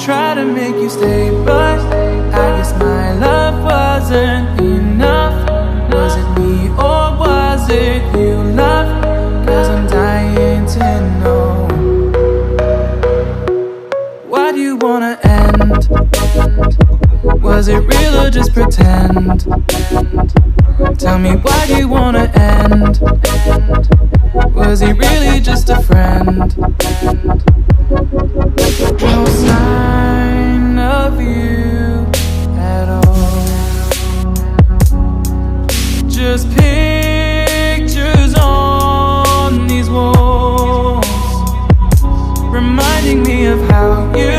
try to make you stay, but I guess my love wasn't enough. Was it me or was it you, love? 'Cause I'm dying to know. Why do you wanna end? Was it real or just pretend? Tell me, why do you wanna end? Was he really just a friend? No sign of you at all. Just pictures on these walls, reminding me of how you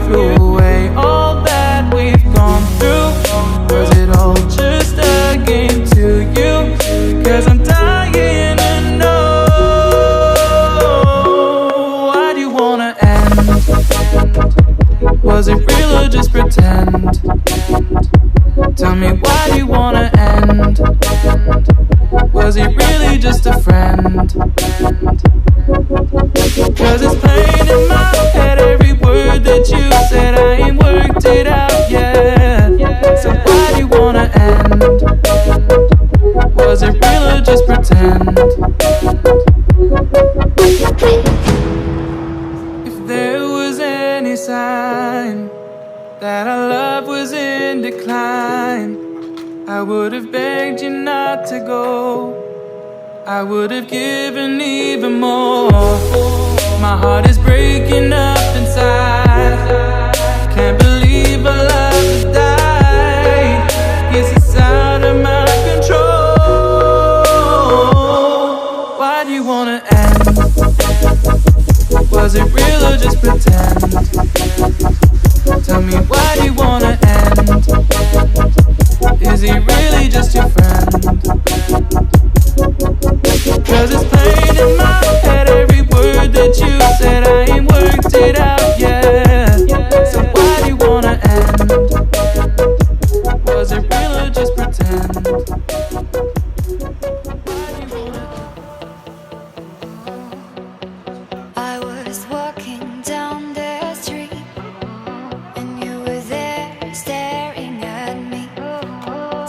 threw away all that we've gone through. Was it all just a game to you? 'Cause I'm dying to know. Why do you wanna end? Was it real or just pretend? Tell me, why do you wanna end? Was he really just a friend? 'Cause it's plain in my head, every word that you said, I ain't worked it out yet. So why do you wanna end? Was it real or just pretend? If there was any sign that our love was in decline, I would have begged you not to go. I would have given even more. My heart is breaking up inside. Can't believe our love has died. Guess it's out of my control. Why do you wanna end? Was it real or just pretend? Tell me, why do you wanna end? Is he really just your friend? 'Cause it's plain in my head, every word that you said, I ain't worked it out yet. So why do you wanna end? Was it real or just pretend? I was walking down the street and you were there staring at me,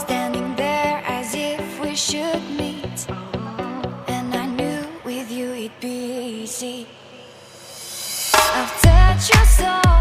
standing there as if we should meet. And I knew with you it'd be easy. I've touched your soul